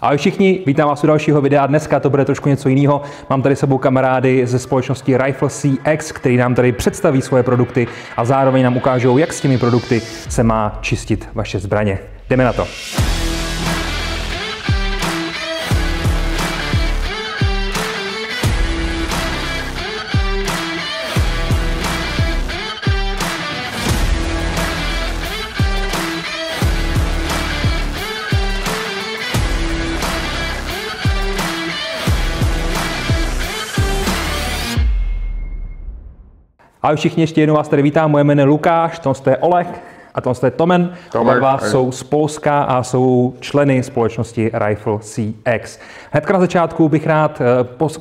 Ahoj všichni, vítám vás u dalšího videa. Dneska to bude trošku něco jiného. Mám tady s sebou kamarády ze společnosti RifleCX, který nám tady představí svoje produkty a zároveň nám ukážou, jak s těmi produkty se má čistit vaše zbraně. Jdeme na to. Ahoj všichni, ještě jednou vás tady vítám, moje jméno je Lukáš, tohle je Oleg a tohle je Tomen. Oba dva jsou z Polska a jsou členy společnosti RifleCX. Hnedka na začátku bych rád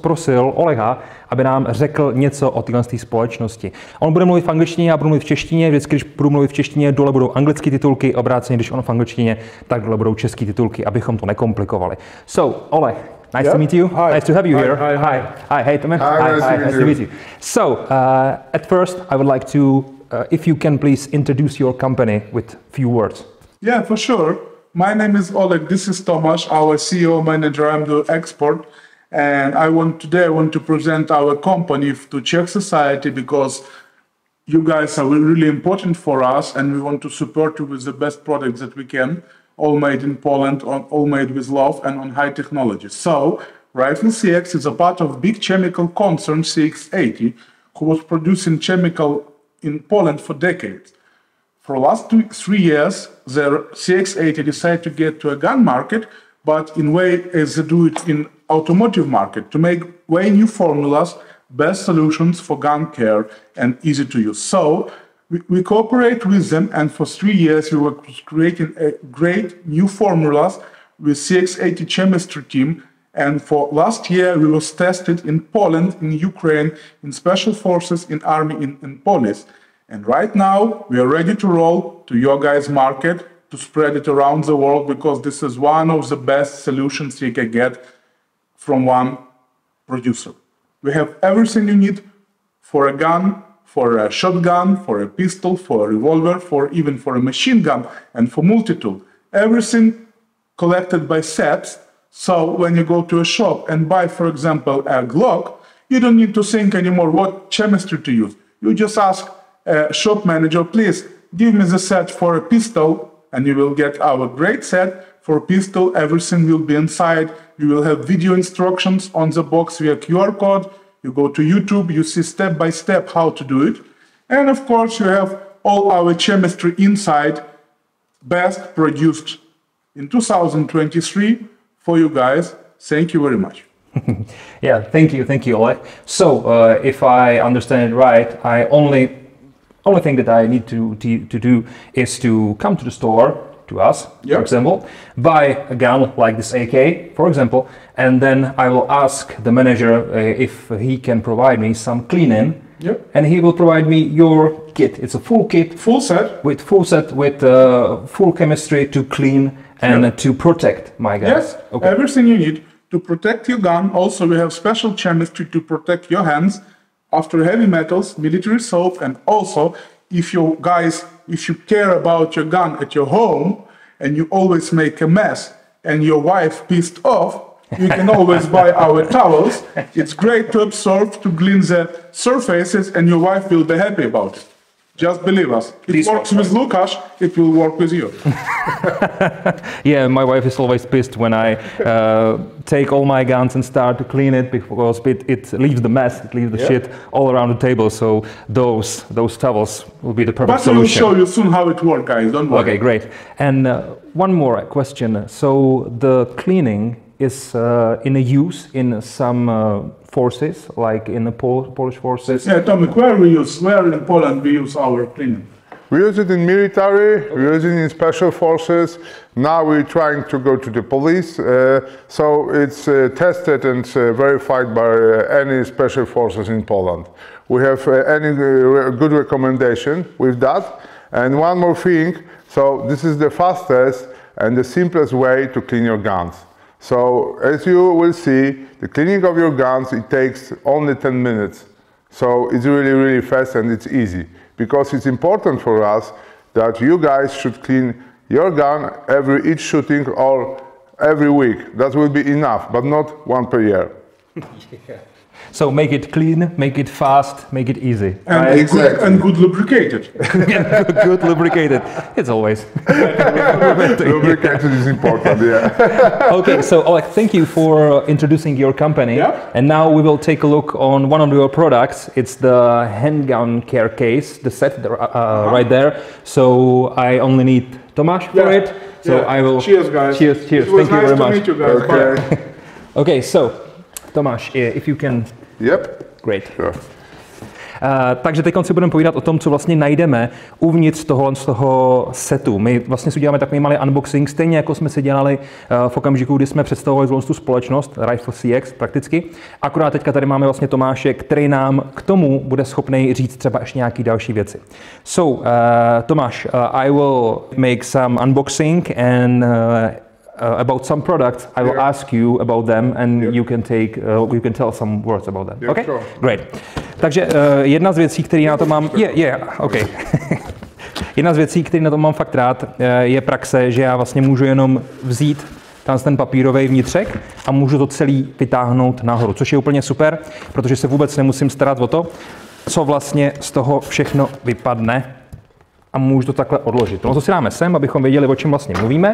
prosil Olega, aby nám řekl něco o téhle společnosti. On bude mluvit v angličtině, já budu mluvit v češtině. Vždycky, když budu mluvit v češtině, dole budou anglické titulky, obráceně, když on v angličtině, tak dole budou české titulky, abychom to nekomplikovali. So, Oleg. Nice to meet you. Hi. Nice to have you here. Hi. Hey, Tomen. Nice to meet you. So, at first, I would like to, if you can please introduce your company with few words. Yeah, for sure. My name is Oleg. This is Tomasz, our CEO manager. I'm the export, and today I want to present our company to Czech society because you guys are really important for us, and we want to support you with the best products that we can. All made in Poland, all made with love and on high technology. So, RifleCX is a part of big chemical concern CX80, who was producing chemical in Poland for decades. For the last 3 years, the CX80 decided to get to a gun market, but in way as they do it in automotive market, to make way new formulas, best solutions for gun care and easy to use. So, we cooperate with them, and for 3 years we were creating a great new formulas with CX80 chemistry team. And for last year we was tested in Poland, in Ukraine, in special forces, in army, in police. And right now we are ready to roll to your guys' market to spread it around the world, because this is one of the best solutions you can get from one producer. We have everything you need for a gun, for a shotgun, for a pistol, for a revolver, even for a machine gun, and for multitool. Everything collected by sets, so when you go to a shop and buy, for example, a Glock, you don't need to think anymore what chemistry to use. You just ask a shop manager, please, give me the set for a pistol, and you will get our great set for a pistol. Everything will be inside. You will have video instructions on the box via QR code. You go to YouTube, you see step by step how to do it. And of course, you have all our chemistry inside, best produced in 2023 for you guys. Thank you very much. Yeah, thank you, Oleg. So, if I understand it right, I only thing that I need to do is to come to the store, to us, for example, buy a gun like this AK, for example, and then I will ask the manager if he can provide me some cleaning, and he will provide me your kit. It's a full kit, full set with full chemistry to clean and to protect my gun. Yes, everything you need to protect your gun. Also, we have special chemistry to protect your hands after heavy metals, military soap, and also if you care about your gun at your home and you always make a mess and your wife pissed off, you can always buy our towels. It's great to absorb, to clean the surfaces, and your wife will be happy about it. Just believe us. It works with Lukáš, it will work with you. Yeah, my wife is always pissed when I take all my guns and start to clean it, because it leaves the mess, it leaves the shit all around the table. So those towels will be the perfect solution. But we will show you soon how it works, guys. Don't worry. Okay, great. And one more question. So the cleaning is in a use in some forces, like in the Polish forces? Yeah, Tomek, where in Poland we use our cleaning? We use it in military, we use it in special forces. Now we're trying to go to the police, so it's tested and verified by any special forces in Poland. We have any good recommendation with that. And one more thing, so this is the fastest and the simplest way to clean your guns. So as you will see, the cleaning of your guns, it takes only 10 minutes. So it's really, really fast and it's easy. Because it's important for us that you guys should clean your gun each shooting or every week. That will be enough, but not one per year. Yeah. So make it clean, make it fast, make it easy. And, right? exactly. And good lubricated. Good lubricated. It's always. Lubricated is important, yeah. Okay, so Oleg, thank you for introducing your company. Yeah. And now we will take a look on one of your products. It's the handgun care case, the set right there. So I only need Tomáš for it. So I will. Cheers, guys. Cheers, cheers. It was Thank you very much. Nice to meet you guys. Okay. Okay, so Tomáš, if you can. Yep. Great. Sure. Takže teď si budeme povídat o tom, co vlastně najdeme uvnitř z toho setu. My vlastně si uděláme takový malý unboxing, stejně jako jsme si dělali v okamžiku, kdy jsme představovali tu společnost, RifleCX prakticky. Akorát teďka tady máme vlastně Tomáše, který nám k tomu bude schopný říct třeba ještě nějaký další věci. So, Tomáš, I will make some unboxing and about some products, I will ask you about them, and you can tell some words about them. Yeah, okay, sure. Great. Takže jedna z věcí, které na to mám, okay. Jedna z věcí, které na to mám fakt rád, je praxe, že já vlastně můžu jenom vzít ten papírový vnitřek a můžu to celý vytáhnout nahoru, což je úplně super, protože se vůbec nemusím starat o to, co vlastně z toho všechno vypadne, a můžu to takhle odložit. No to si dáme sem, abychom věděli, o čem vlastně mluvíme.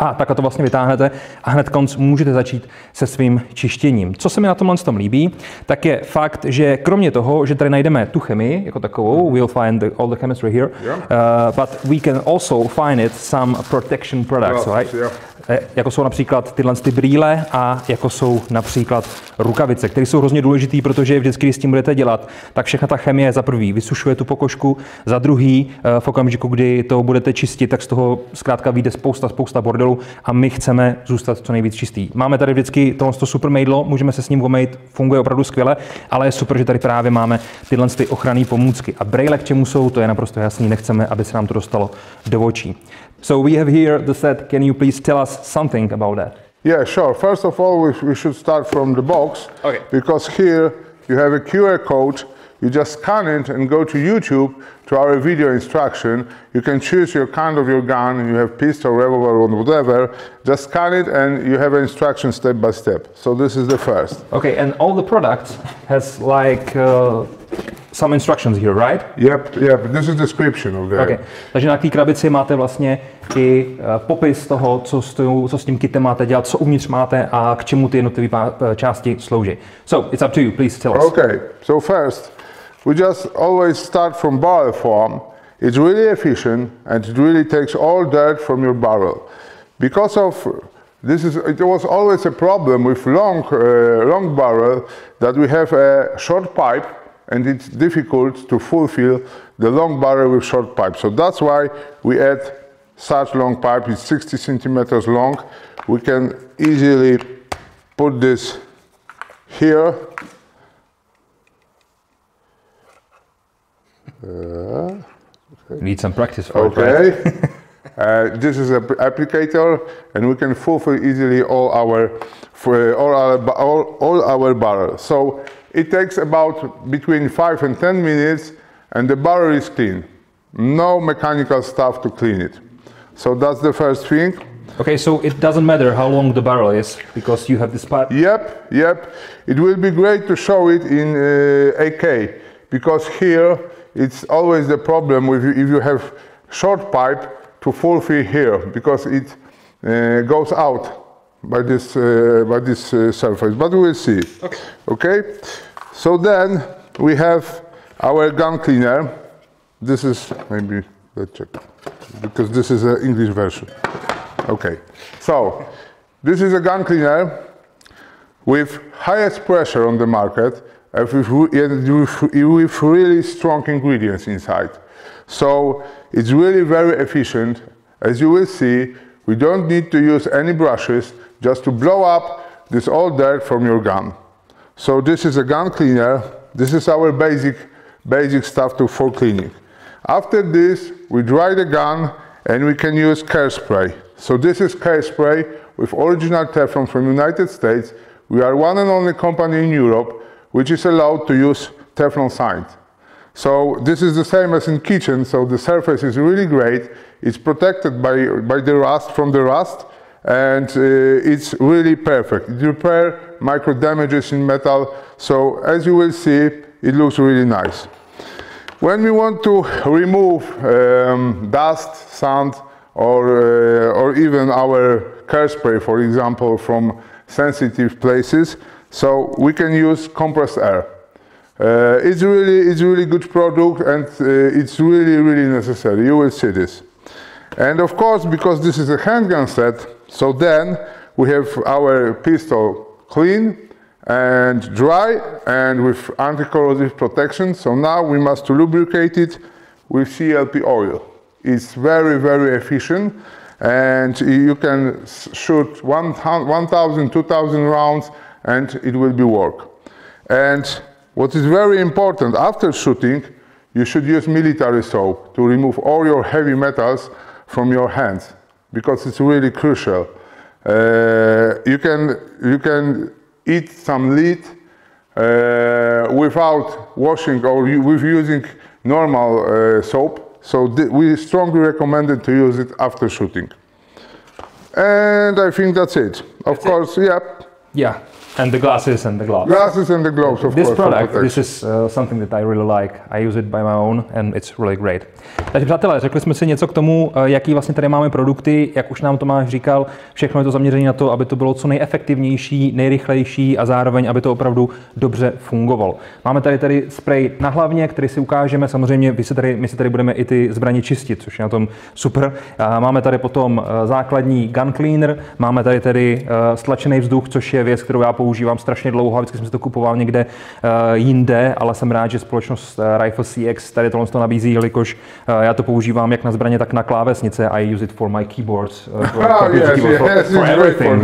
A takhle to vlastně vytáhnete a hned konc můžete začít se svým čištěním. Co se mi na tomhle tom líbí, tak je fakt, že kromě toho, že tady najdeme tu chemii jako takovou, we'll find all the chemistry here, but we can also find it some protection products, right? Jako jsou například tyhle brýle a jako jsou například rukavice, které jsou hrozně důležitý, protože vždycky, když s tím budete dělat, tak všechna ta chemie za prvý vysušuje tu pokožku, za druhý v okamžiku, kdy to budete čistit, tak z toho zkrátka vyjde spousta bordelu a my chceme zůstat co nejvíc čistý. Máme tady vždycky tohle super mejdlo, můžeme se s ním omejt, funguje opravdu skvěle, ale je super, že tady právě máme tyhle ochranné pomůcky. A brýle k čemu jsou, to je naprosto jasný, nechceme, aby se nám to dostalo do očí. So we have here the set. Can you please tell us something about that? Yeah, sure. First of all, we should start from the box, okay, because here you have a QR code. You just scan it and go to YouTube to our video instruction. You can choose your kind of your gun. You have pistol, revolver, or whatever. Just scan it and you have an instruction step by step. So this is the first. Okay, and all the products has like some instructions here, right? Yep. This is description of that. Okay. Takže na té krabici máte vlastně i popis toho, co s tím kitem máte dělat, co uvnitř máte a k čemu ty jednotlivé části slouží. So it's up to you. Please tell us. Okay. So first, we just always start from barrel form. It's really efficient and it really takes all dirt from your barrel. Because of this, it was always a problem with long barrel that we have a short pipe and it's difficult to fulfill the long barrel with short pipe. So that's why we add such long pipe. It's 60 centimeters long. We can easily put this here. Need some practice for it, right? This is an applicator, and we can fulfill easily all our barrels. So it takes about between 5 and 10 minutes, and the barrel is clean. No mechanical stuff to clean it. So that's the first thing. Okay, so it doesn't matter how long the barrel is because you have this pipe. Yep. It will be great to show it in AK, because here it's always the problem with if you have short pipe to fulfill here, because it goes out by this surface. But we will see. Okay. So then we have our gun cleaner. This is maybe, let's check, because this is an English version. Okay. So this is a gun cleaner with highest pressure on the market, with really strong ingredients inside. So it's really very efficient. As you will see, we don't need to use any brushes just to blow up this old dirt from your gun. So this is a gun cleaner. This is our basic stuff for cleaning. After this, we dry the gun and we can use care spray. So this is care spray with original Teflon from United States. We are one and only company in Europe which is allowed to use Teflon sign. So this is the same as in kitchen, so the surface is really great. It's protected by the rust, from the rust, and it's really perfect. It repairs micro damages in metal, so as you will see, it looks really nice. When we want to remove dust, sand, or even our car spray, for example, from sensitive places, so we can use compressed air. It's really good product, and it's really necessary. You will see this. And of course, because this is a handgun set, so then we have our pistol clean and dry and with anti-corrosive protection. So now we must lubricate it with CLP oil. It's very efficient, and you can shoot 1,000, 2,000 rounds and it will be work. And what is very important, after shooting, you should use military soap to remove all your heavy metals from your hands, because it's really crucial. You can eat some lead without washing or with using normal soap. So we strongly recommend it to use it after shooting. And I think that's it. Of course, yeah. Yeah, and the glasses and the gloves. Glasses and the gloves, of course. This product, this is something that I really like. I use it by my own and it's really great. Takže přátelé, řekli jsme si něco k tomu, jaký vlastně tady máme produkty, jak už nám Tomáš říkal, všechno je to zaměřené na to, aby to bylo co nejefektivnější, nejrychlejší a zároveň, aby to opravdu dobře fungovalo. Máme tady sprej na hlavně, který si ukážeme, samozřejmě my si tady budeme i ty zbraně čistit, což je na tom super. Máme tady potom základní gun cleaner, máme tady stlačený vzduch, což je věc, kterou já používám strašně dlouho, a vždycky jsem si to kupoval někde jinde, ale jsem rád, že společnost RifleCX tady tohle to nabízí, jelikož já to používám jak na zbraně, tak na klávesnice. I use it for my keyboards, for everything.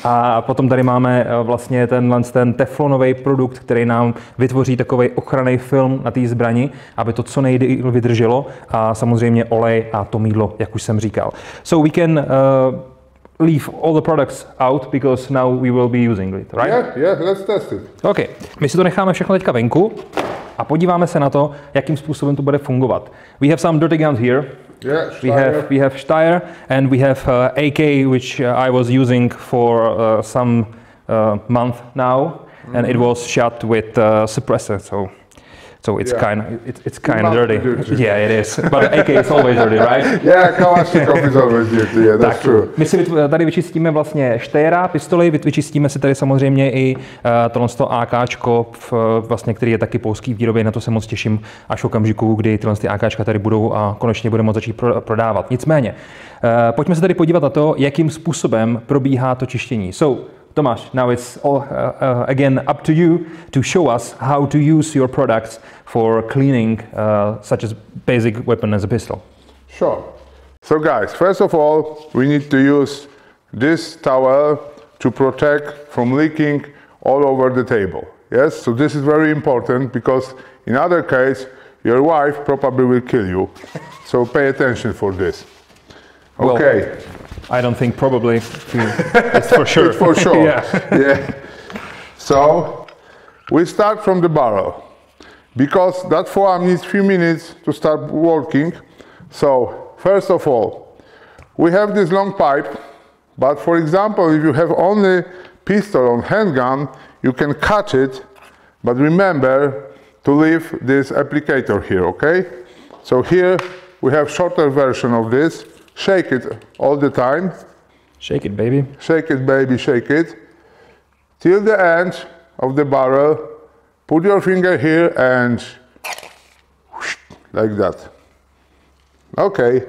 A potom tady máme vlastně ten teflonový produkt, který nám vytvoří takový ochranný film na té zbrani, aby to co nejdýl vydrželo, a samozřejmě olej a to mýdlo, jak už jsem říkal. So we can leave all the products out because now we will be using it, right? Yeah, let's test it. OK, my si to necháme všechno teďka venku a podíváme se na to, jakým způsobem to bude fungovat. We have some dirty guns here. Yeah, we have Steyr, and we have AK, which I was using for some month now, and it was shot with suppressor, so it's kind of dirty. Yeah, it is. But AK is always dirty, right? Yeah, Kalashnikov is always dirty. Yeah, that's true. My si tady vyčistíme vlastně Steyra, pistoli, vyčistíme si tady samozřejmě i tohle AKčko, vlastně, který je taky polský výrobě. Na to se moc těším až v okamžiku, kdy tyhle AKčka tady budou a konečně budeme moct začít prodávat. Nicméně, pojďme se tady podívat na to, jakým způsobem probíhá to čištění. Tomáš, now it's all again up to you to show us how to use your products for cleaning such as basic weapon as a pistol. Sure. So guys, first of all, we need to use this towel to protect from leaking all over the table. Yes, so this is very important because in other case, your wife probably will kill you. So pay attention for this. Okay. Well, I don't think probably. It's for sure. It's for sure. Yeah. So we start from the barrel because that forearm needs few minutes to start working. So first of all, we have this long pipe, but for example, if you have only pistol or handgun, you can cut it, but remember to leave this applicator here, okay? So here we have shorter version of this. Shake it all the time. Shake it, baby. Shake it, baby, shake it. Till the end of the barrel. Put your finger here and like that. Okay.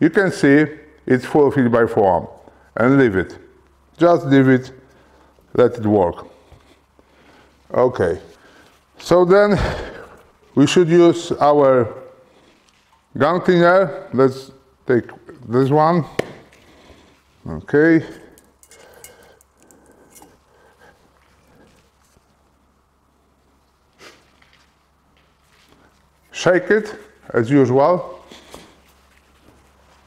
You can see it's fulfilled by forearm. And leave it. Just leave it. Let it work. Okay. So then we should use our gun cleaner. Let's take this one. Okay. Shake it as usual.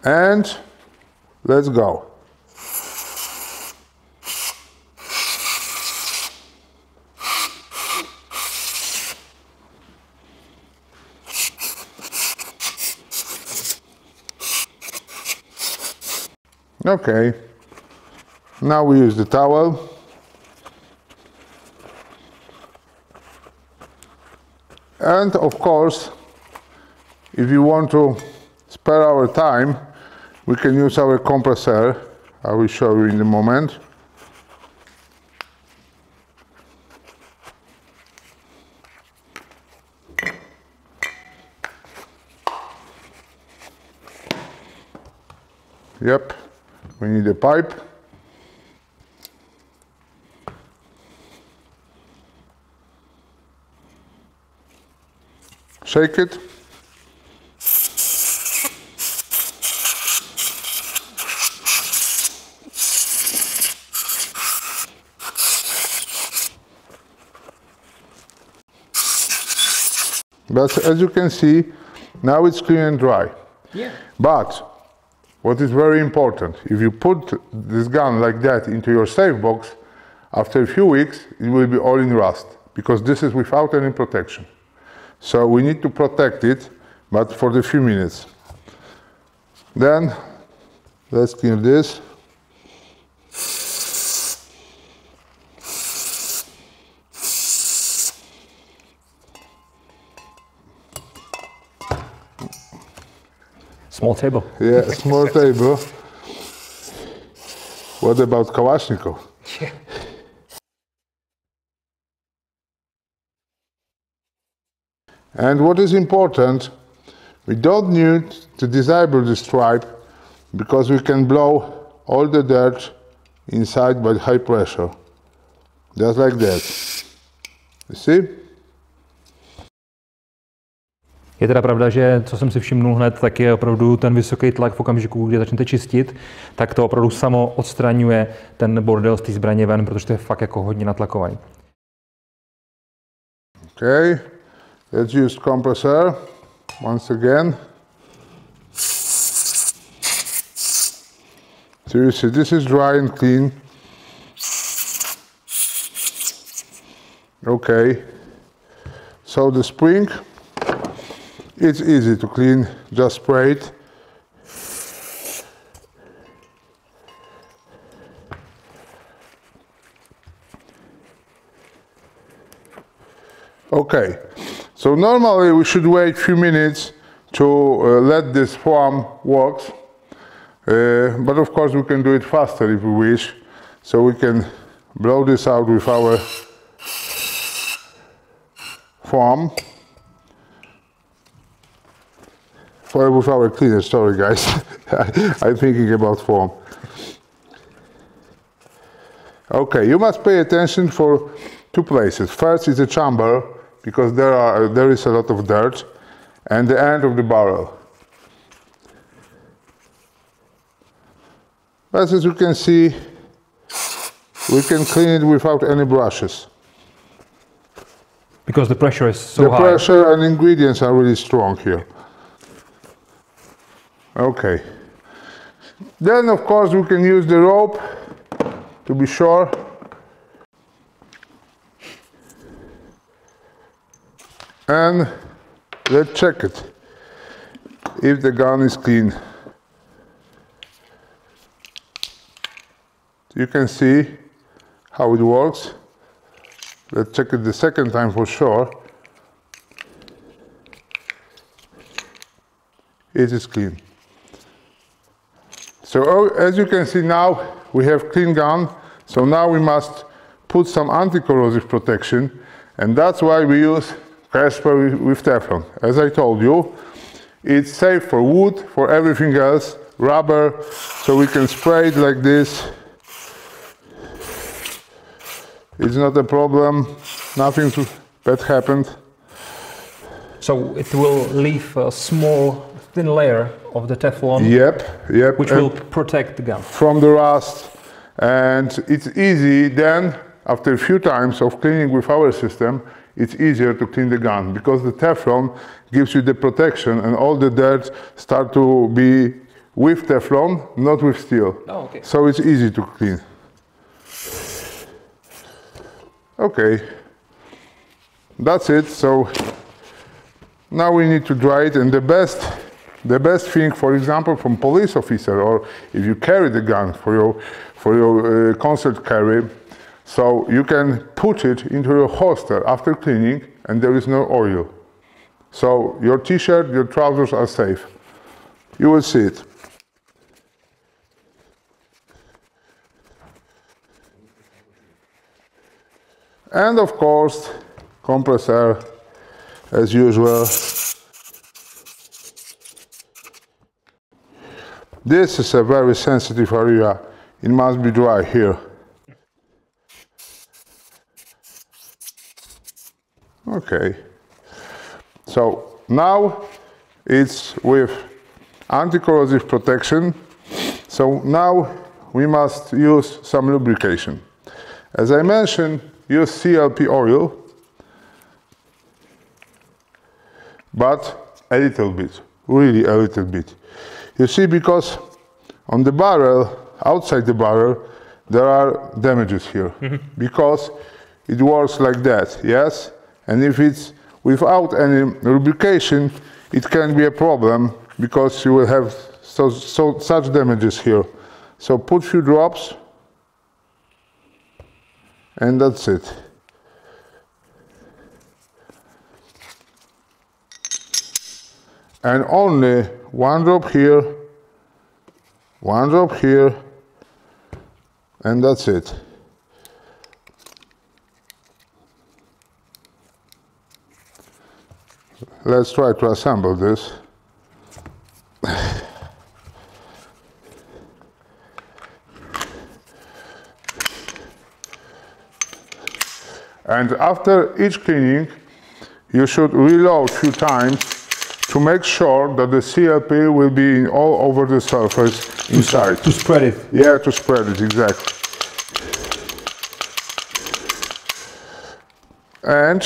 And let's go. Okay, Now we use the towel. And of course, if you want to spare our time, we can use our compressor. I will show you in a moment. Yep, we need a pipe. Shake it. But as you can see, now it's clean and dry. Yeah. But what is very important, if you put this gun like that into your safe box, after a few weeks it will be all in rust, because this is without any protection. So we need to protect it, but for the few minutes. Then let's clean this. Small table. Yeah, small table. What about Kalashnikov? Yeah. And what is important, we don't need to disable the stripe, because we can blow all the dirt inside by high pressure. Just like that. You see? Je teda pravda, že co jsem si všimnul hned, tak je opravdu ten vysoký tlak v okamžiku, kdy začnete čistit, tak to opravdu samo odstraňuje ten bordel z té zbraně ven, protože to je fakt jako hodně natlakovaný. Okay, let's use compressor once again. So you see, this is dry and clean. Okay, so the spring, it's easy to clean, just spray it. Okay, so normally we should wait a few minutes to let this foam work, but of course we can do it faster if we wish. So we can blow this out with our foam. With our cleaner, sorry guys, I'm thinking about foam. Okay, you must pay attention for two places. First is the chamber, because there is a lot of dirt, and the end of the barrel. But as you can see, we can clean it without any brushes. Because the pressure is so high. The pressure and ingredients are really strong here. Okay. Then of course we can use the rope to be sure. And let's check it, if the gun is clean. You can see how it works. Let's check it the second time for sure. It is clean. So as you can see now, we have clean gun. So now we must put some anti-corrosive protection, and that's why we use Casper with Teflon. As I told you, it's safe for wood, for everything else, rubber, so we can spray it like this. It's not a problem, nothing bad happened. So it will leave a small thin layer of the Teflon, yep, which will protect the gun from the rust. And it's easy then, after a few times of cleaning with our system, it's easier to clean the gun, because the Teflon gives you the protection and all the dirt start to be with Teflon, not with steel. Oh, okay. So it's easy to clean. Okay, that's it. So now we need to dry it, and the best thing, for example, from police officer, or if you carry the gun for your concert carry. So you can put it into your holster after cleaning and there is no oil. So your t-shirt, your trousers are safe. You will see it. And of course, compressor as usual. This is a very sensitive area. It must be dry here. Okay. So now it's with anti-corrosive protection. So now we must use some lubrication. As I mentioned, use CLP oil, but a little bit, really a little bit. You see, because on the barrel, outside the barrel, there are damages here, because it works like that, yes? And if it's without any lubrication, it can be a problem, because you will have such damages here. So put few drops, and that's it. And only one drop here, and that's it. Let's try to assemble this. And after each cleaning, you should reload a few times to make sure that the CLP will be all over the surface inside. To spread it. Yeah, to spread it, exactly. And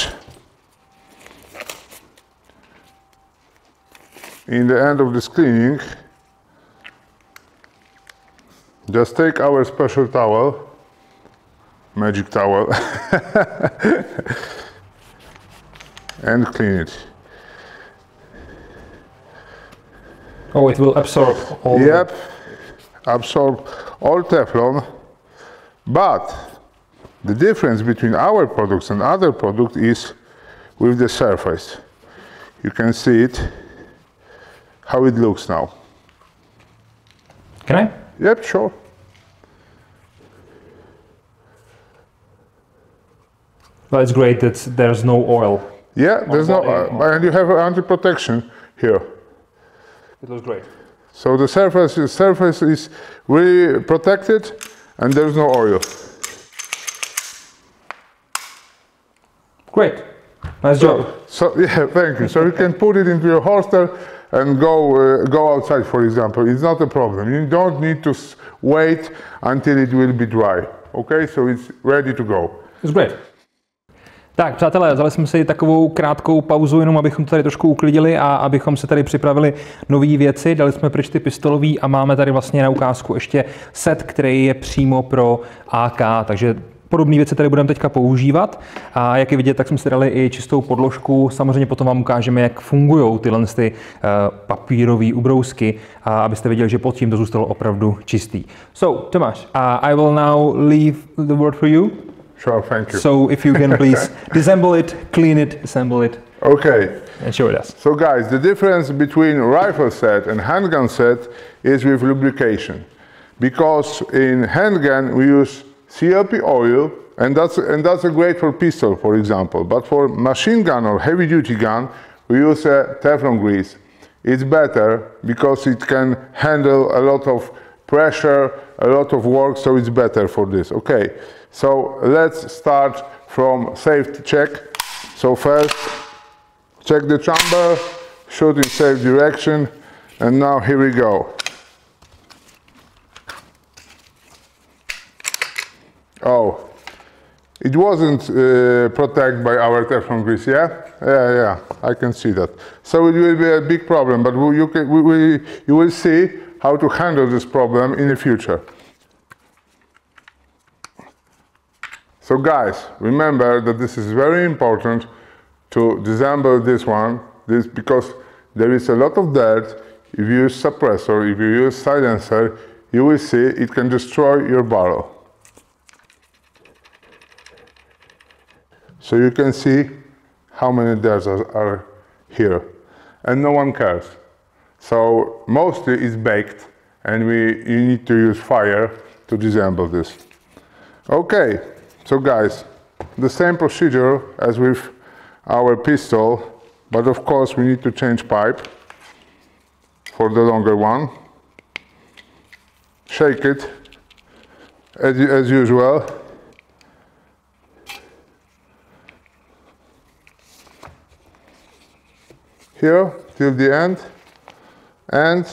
in the end of this cleaning, just take our special towel, magic towel, and clean it. Oh, it will absorb all. Yep, absorb all Teflon, but the difference between our products and other products is with the surface. You can see it, how it looks now. Can I? Yep, sure. Well, it's great that there's no oil. Yeah, there's no, and you have anti-protection here. It looks great. So the surface is really protected, and there's no oil. Great. Nice job. So yeah, thank you. So you can put it into your holster and go outside, for example. It's not a problem. You don't need to wait until it will be dry. Okay, so it's ready to go. It's great. Tak, přátelé, vzali jsme si takovou krátkou pauzu, jenom abychom to tady trošku uklidili a abychom se tady připravili nové věci. Dali jsme pryč ty pistolový a máme tady vlastně na ukázku ještě set, který je přímo pro AK, takže podobné věci tady budeme teďka používat. A jak je vidět, tak jsme si dali i čistou podložku. Samozřejmě potom vám ukážeme, jak fungují tyhle papírové ubrousky, abyste viděli, že pod tím to zůstalo opravdu čistý. So, Tomáš, I will now leave the word for you. Sure, thank you. So if you can please disassemble it, clean it, assemble it. Okay. And show it us. So guys, the difference between rifle set and handgun set is with lubrication. Because in handgun we use CLP oil, and that's a great for pistol, for example. But for machine gun or heavy duty gun, we use Teflon grease. It's better because it can handle a lot of pressure, a lot of work, so it's better for this. Okay. So let's start from safety check. So first, check the chamber, shoot in safe direction, and now here we go. Oh, it wasn't protected by our Teflon grease, yeah? Yeah, I can see that. So it will be a big problem, but you will see how to handle this problem in the future. So guys, remember that this is very important to disassemble this one, because there is a lot of dirt. If you use suppressor, if you use silencer, you will see it can destroy your barrel. So you can see how many darts are here, and no one cares. So mostly it's baked, and you need to use fire to disassemble this. Okay, so guys, the same procedure as with our pistol, but of course we need to change pipe for the longer one. Shake it as usual. Here till the end, and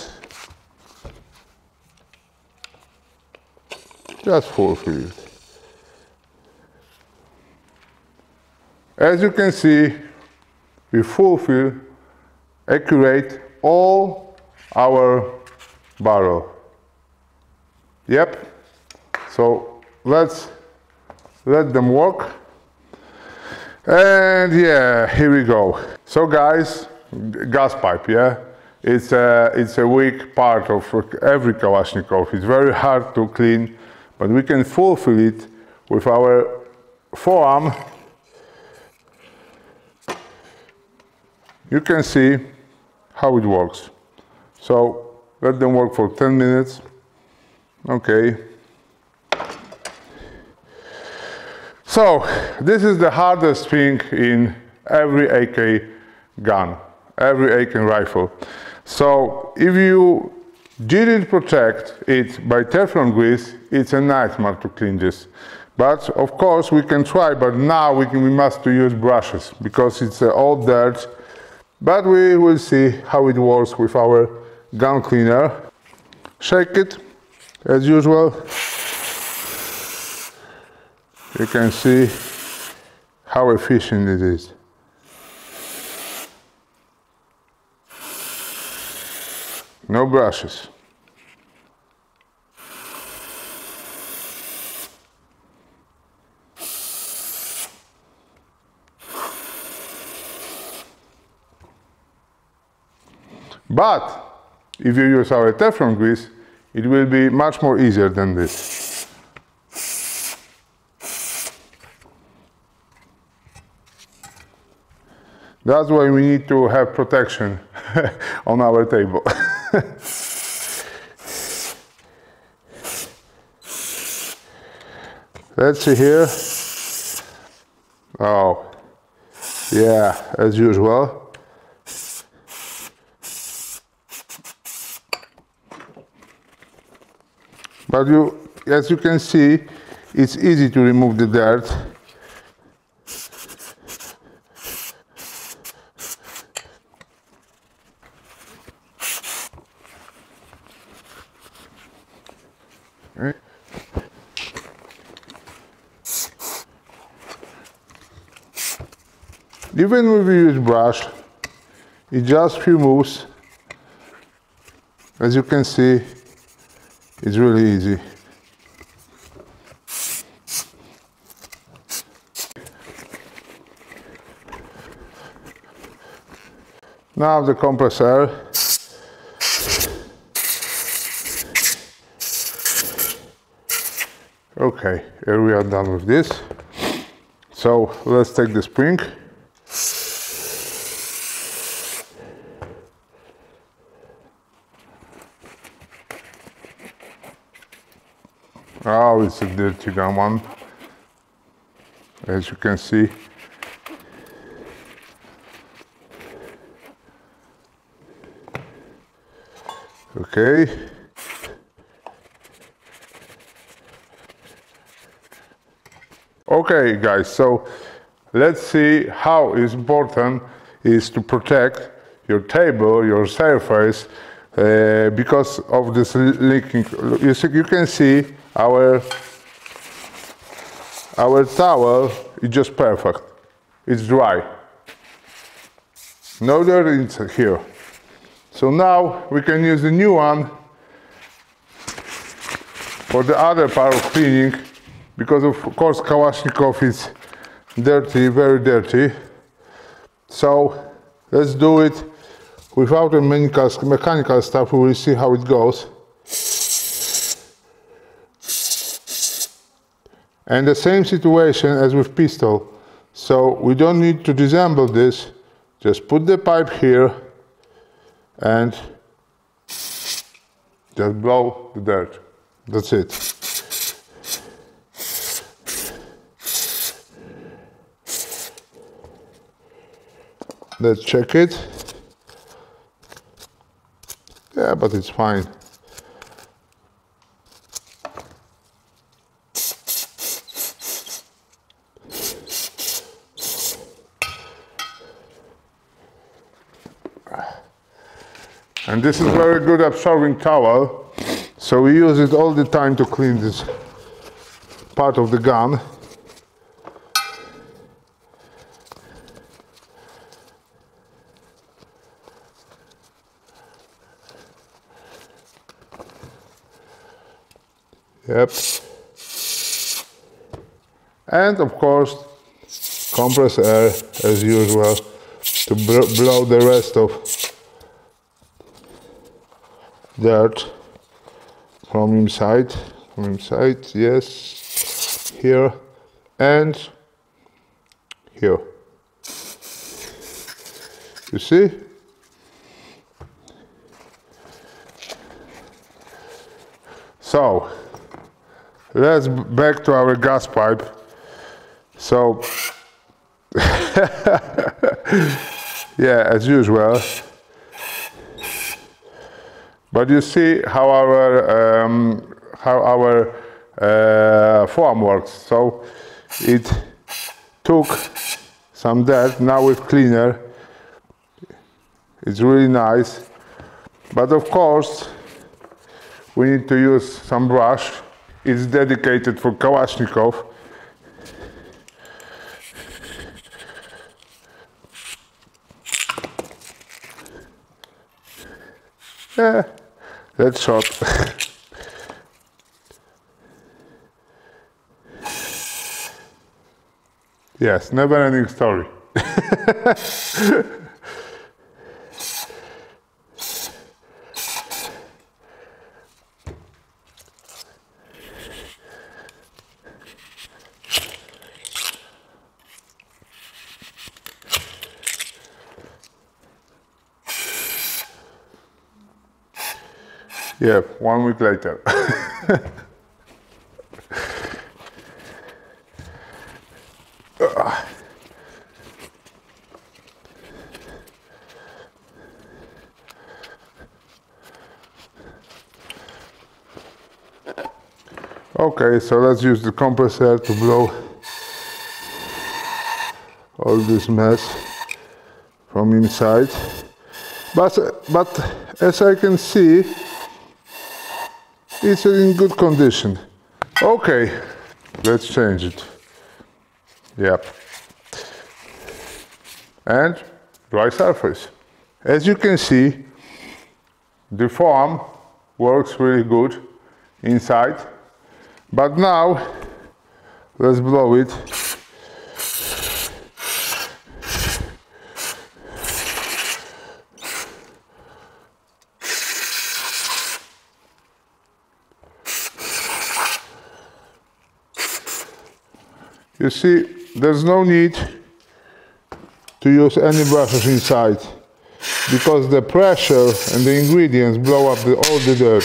just fulfill it. As you can see, we fulfill accurate all our barrel. Yep. So let's let them work. And yeah, here we go. So guys, gas pipe, yeah, it's a weak part of every Kalashnikov. It's very hard to clean, but we can fulfill it with our forearm. You can see how it works. So let them work for 10 minutes. Okay. So this is the hardest thing in every AK gun, every AK rifle. So if you didn't protect it by Teflon grease, it's a nightmare to clean this. But of course we can try, but now we must use brushes because it's all dirt. But we will see how it works with our gun cleaner. Shake it as usual. You can see how efficient it is. No brushes. But if you use our Teflon grease, it will be much more easier than this. That's why we need to have protection on our table. Let's see here. Oh, yeah, as usual. But as you can see, it's easy to remove the dirt. Okay. Even if we use brush, it's just few moves. As you can see, it's really easy. Now the compressor. Okay, here we are done with this. So let's take the spring. Oh, it's a dirty one, as you can see. Okay. Okay, guys, so let's see how important is to protect your table, your surface, because of this leaking. You can see our towel is just perfect. It's dry. No dirt is here. So now we can use the new one for the other part of cleaning, because of course Kalashnikov is dirty, very dirty. So let's do it without the mechanical stuff. We will see how it goes. And the same situation as with pistol. So we don't need to disassemble this. Just put the pipe here and just blow the dirt. That's it. Let's check it. Yeah, but it's fine. And this is very good absorbing towel, so we use it all the time to clean this part of the gun. Yep. And of course, compress air as usual to blow the rest of dirt from inside, yes, here and here. You see? So, let's back to our gas pipe. So, yeah, as usual. But you see how our foam works. So it took some dirt. Now with cleaner, it's really nice. But of course, we need to use some brush. It's dedicated for Kalashnikov. Yeah. That's short. Yes, never-ending story. Yeah, 1 week later. Okay, so let's use the compressor to blow all this mess from inside. But as I can see, it's in good condition. Okay, let's change it. Yep. And dry surface. As you can see, the foam works really good inside. But now, let's blow it. You see, there's no need to use any brushes inside because the pressure and the ingredients blow up all the dirt.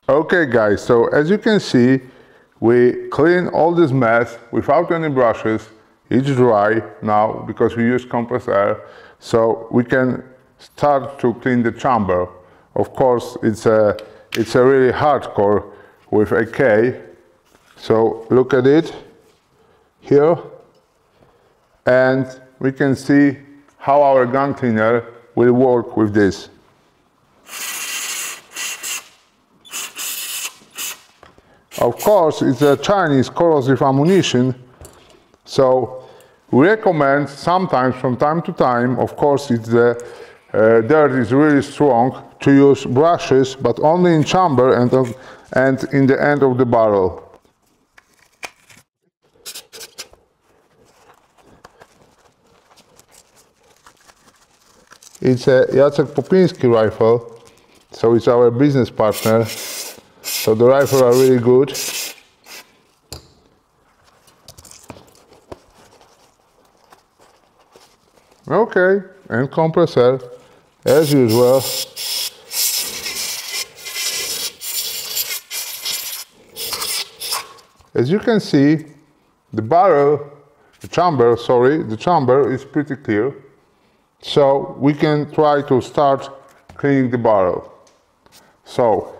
Okay guys, so as you can see, we clean all this mess without any brushes. It's dry now because we use compressed air, so we can start to clean the chamber. Of course, it's a really hardcore with AK. So look at it here, and we can see how our gun cleaner will work with this. Of course, it's a Chinese corrosive ammunition, so we recommend sometimes, from time to time, of course, if the dirt is really strong, to use brushes, but only in chamber and in the end of the barrel. It's a Jacek rifle, so it's our business partner. So the rifles are really good. Okay, and compressor, as usual. As you can see, the chamber is pretty clear. So we can try to start cleaning the barrel. So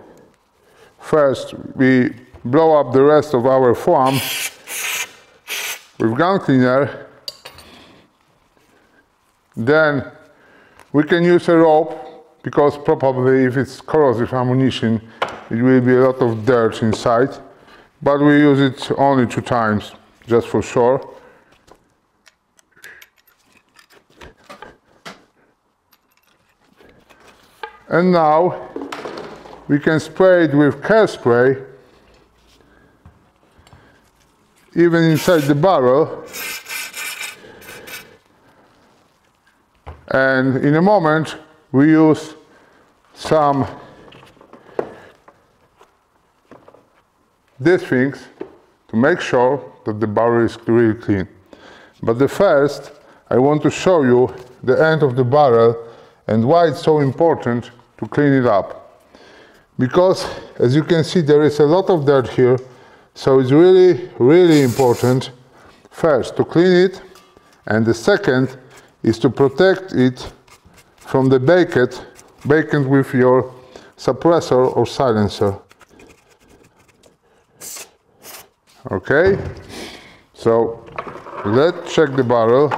first we blow up the rest of our foam with gun cleaner. Then we can use a rope, because probably if it's corrosive ammunition it will be a lot of dirt inside, but we use it only 2 times just for sure. And now we can spray it with care spray even inside the barrel, and in a moment we use some these things to make sure that the barrel is really clean. But the first I want to show you the end of the barrel and why it's so important to clean it up. Because as you can see there is a lot of dirt here, so it's really important first to clean it, and the second is to protect it from the bacon with your suppressor or silencer. Okay, so let's check the barrel.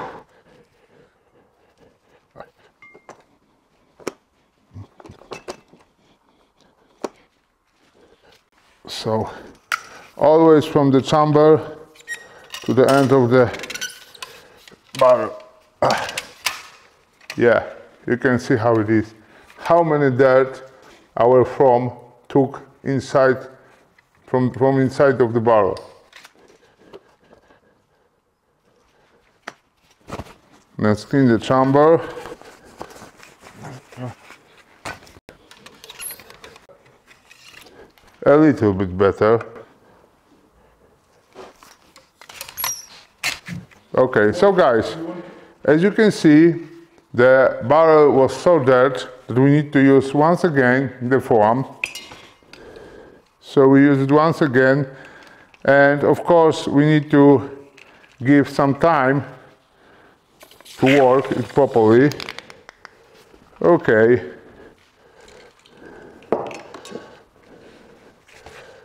So always from the chamber to the end of the barrel. Yeah, you can see how it is. How many dirt our foam took inside from inside of the barrel. Let's clean the chamber. A little bit better. Okay, so guys, as you can see, the barrel was so dirty that we need to use once again the foam. So we use it once again, and of course we need to give some time to work it properly. Okay.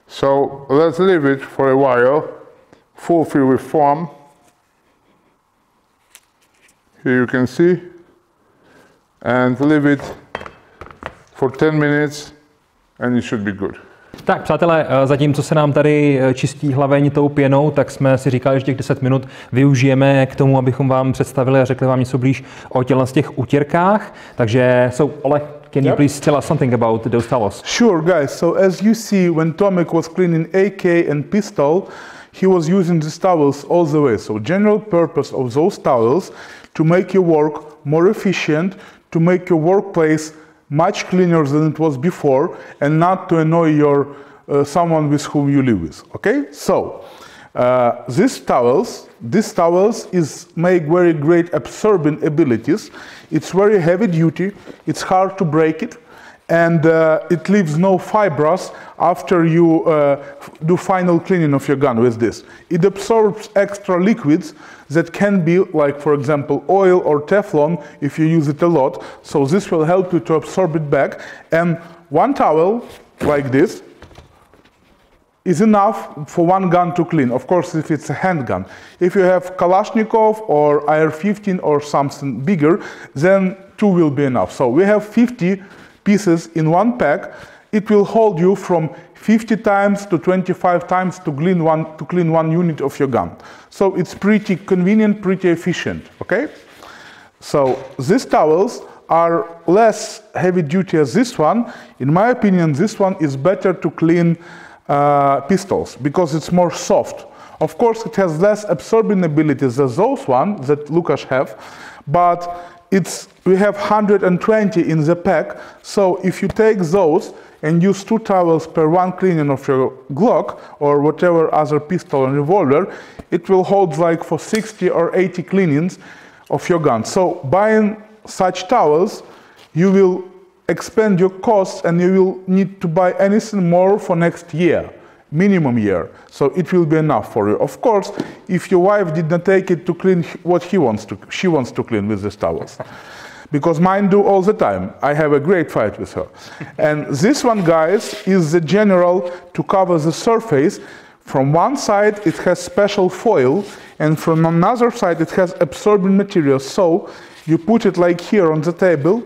So let's leave it for a while, full fill with foam. Here you can see, and leave it for 10 minutes and it should be good. Tak, přátelé, zatímco se nám tady čistí hlavéni tou pěnou, tak jsme si říkali, že těch 10 minut využijeme k tomu, abychom vám představili a řekli vám něco blíž o těch utěrkách. Takže, Oleg, can you please tell us something about those towels? Sure, guys. So as you see, when Tomek was cleaning AK and pistol, he was using these towels all the way. So general purpose of those towels to make your work more efficient, to make your workplace much cleaner than it was before, and not to annoy your someone with whom you live with. Okay, so these towels make very great absorbing abilities. It's very heavy duty. It's hard to break it, and it leaves no fibers after you do final cleaning of your gun with this. It absorbs extra liquids that can be, like, for example, oil or Teflon if you use it a lot. So this will help you to absorb it back. And one towel like this is enough for one gun to clean. Of course, if it's a handgun. If you have Kalashnikov or AR-15 or something bigger, then 2 will be enough. So we have 50 pieces in one pack. It will hold you from 50 times to 25 times to clean one unit of your gun. So it's pretty convenient, pretty efficient, okay? So these towels are less heavy duty as this one. In my opinion, this one is better to clean pistols because it's more soft. Of course, it has less absorbing abilities than those ones that Lukasz have, but we have 120 in the pack, so if you take those and use 2 towels per 1 cleaning of your Glock or whatever other pistol and revolver, it will hold like for 60 or 80 cleanings of your gun. So buying such towels, you will expand your costs and you will need to buy anything more for next year, minimum year. So it will be enough for you. Of course, if your wife did not take it to clean what she wants to clean with these towels. Because mine do all the time. I have a great fight with her. And this one, guys, is the general to cover the surface. From one side, it has special foil, and from another side, it has absorbing material. So you put it like here on the table,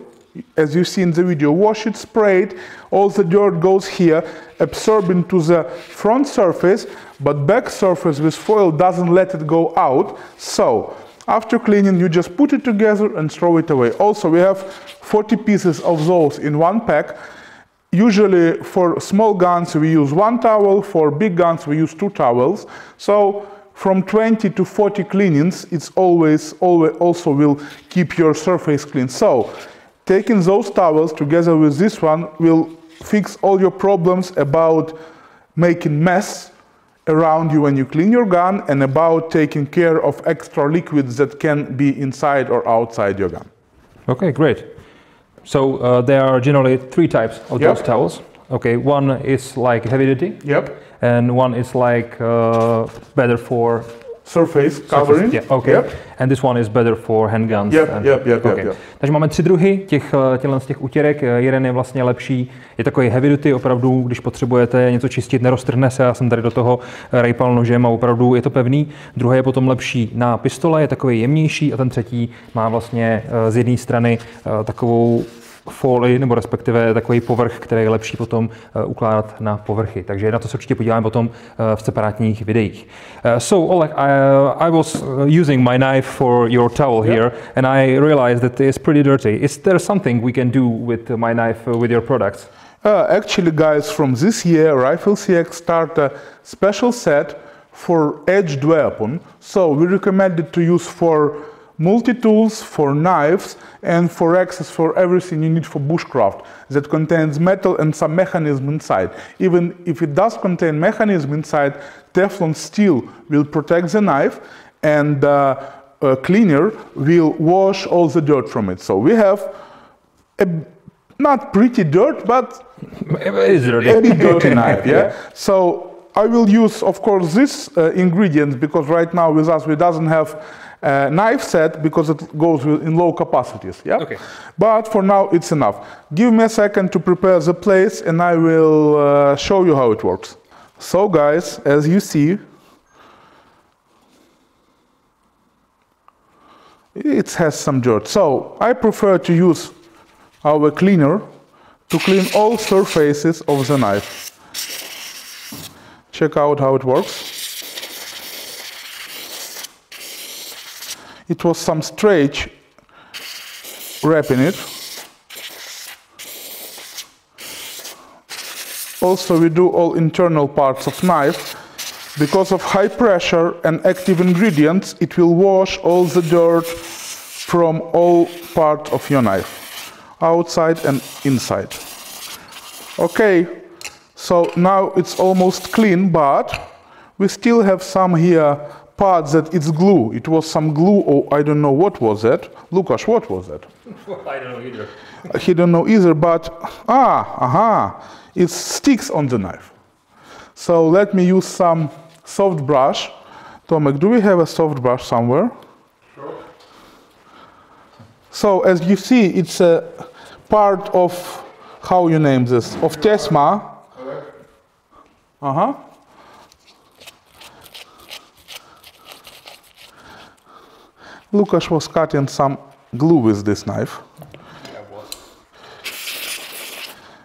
as you see in the video, wash it, spray it, all the dirt goes here, absorbing to the front surface, but back surface with foil doesn't let it go out. So after cleaning, you just put it together and throw it away. Also, we have 40 pieces of those in one pack. Usually for small guns, we use 1 towel. For big guns, we use 2 towels. So from 20 to 40 cleanings, it's always also will keep your surface clean. So taking those towels together with this one will fix all your problems about making mess around you when you clean your gun and about taking care of extra liquids that can be inside or outside your gun. Okay, great. So there are generally 3 types of those towels. Okay, one is like heavy duty. Yep. And one is like better for surface covering. Yeah, okay. Yep. And this one is better for handguns. Yep. Takže máme 3 druhy z těch utěrek. Jeden je vlastně lepší, je takový heavy duty, opravdu, když potřebujete něco čistit, neroztrhne se. Já jsem tady do toho rejpal nožem a opravdu je to pevný. Druhý je potom lepší na pistole, je takový jemnější, a ten třetí má vlastně z jedné strany takovou folii, nebo respektive takový povrch, který je lepší potom ukládat na povrchy. Takže na to se určitě podíváme potom v separátních videích. So Oleg, I was using my knife for your towel here, and I realized that it's pretty dirty. Is there something we can do with my knife with your products? Actually, guys, from this year, RifleCX start a special set for edged weapon. So we recommend it to use for multi-tools, for knives, and for axes, for everything you need for bushcraft that contains metal and some mechanism inside. Even if it does contain mechanism inside, Teflon steel will protect the knife, and a cleaner will wash all the dirt from it. So we have a not pretty dirt, but a bit dirty knife. Yeah. So I will use, of course, this ingredients, because right now with us we doesn't have knife set because it goes in low capacities, yeah? Okay. But for now it's enough. Give me a second to prepare the place and I will show you how it works. So guys, as you see, it has some dirt. So I prefer to use our cleaner to clean all surfaces of the knife. Check out how it works. It was some stretch wrapping it. Also, we do all internal parts of knife. Because of high pressure and active ingredients, it will wash all the dirt from all parts of your knife, outside and inside. Okay, so now it's almost clean, but we still have some here parts that it's glue. It was some glue, or I don't know what was that. Lukasz, what was that? I don't know either. He don't know either, but it sticks on the knife. So let me use some soft brush. Tomek, do we have a soft brush somewhere? Sure. So as you see, it's a part of, how you name this, of Tesma. Lukasz was cutting some glue with this knife.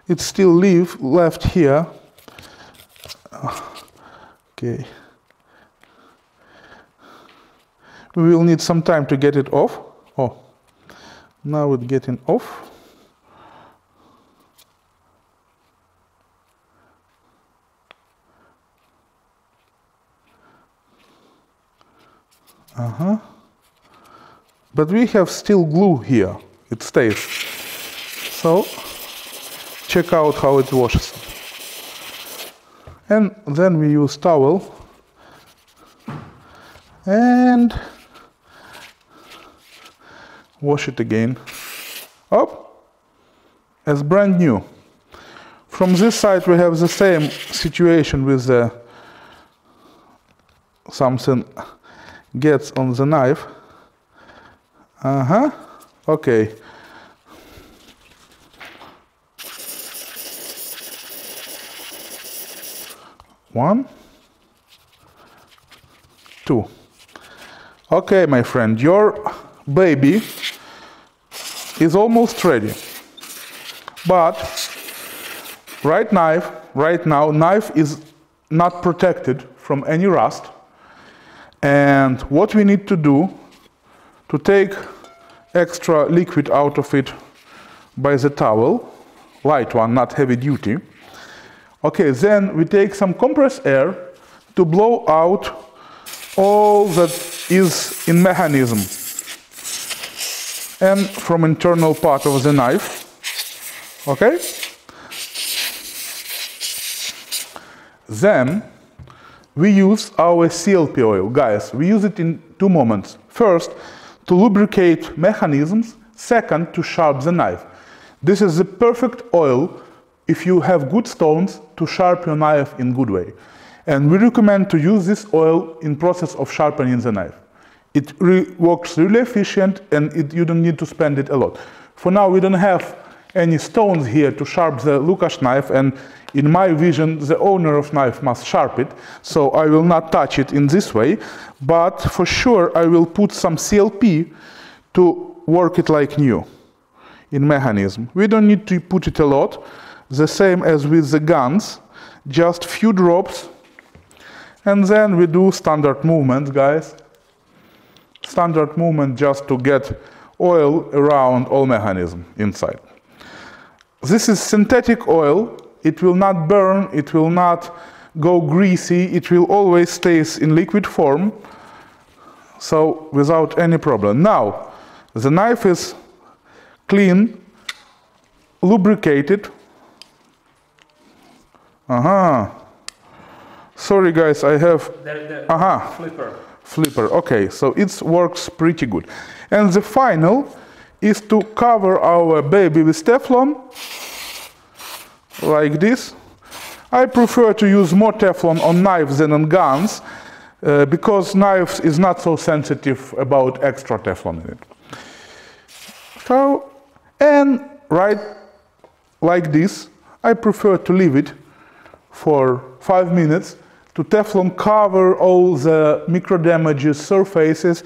It's still left here. Okay. We will need some time to get it off. Oh, now it's getting off. but we have still glue here. It stays. So check out how it washes. And then we use towel and wash it again. Up, as brand new. From this side we have the same situation with the something gets on the knife. Okay. One, two. Okay, my friend, your baby is almost ready. But right now, knife is not protected from any rust. And what we need to do to take extra liquid out of it by the towel, light one, not heavy duty. Okay, then we take some compressed air to blow out all that is in mechanism and from internal part of the knife. Okay? Then we use our CLP oil. Guys, we use it in two moments. First, to lubricate mechanisms. Second, to sharpen the knife. This is the perfect oil if you have good stones to sharpen your knife in good way. And we recommend to use this oil in process of sharpening the knife. It works really efficient and you don't need to spend it a lot. For now, we don't have any stones here to sharpen the Lukasz knife, and in my vision, the owner of knife must sharpen it, so I will not touch it in this way, but for sure I will put some CLP to work it like new in mechanism. We don't need to put it a lot, the same as with the guns, just few drops, and then we do standard movements, guys. Standard movement just to get oil around all mechanism inside. This is synthetic oil. It will not burn, it will not go greasy, it will always stay in liquid form, so without any problem. Now, the knife is clean, lubricated. Sorry guys, I have flipper. Okay, so it works pretty good. And the final is to cover our baby with Teflon, like this. I prefer to use more Teflon on knives than on guns, because knives is not so sensitive about extra Teflon in it. So, and right like this, I prefer to leave it for 5 minutes to Teflon cover all the micro damages surfaces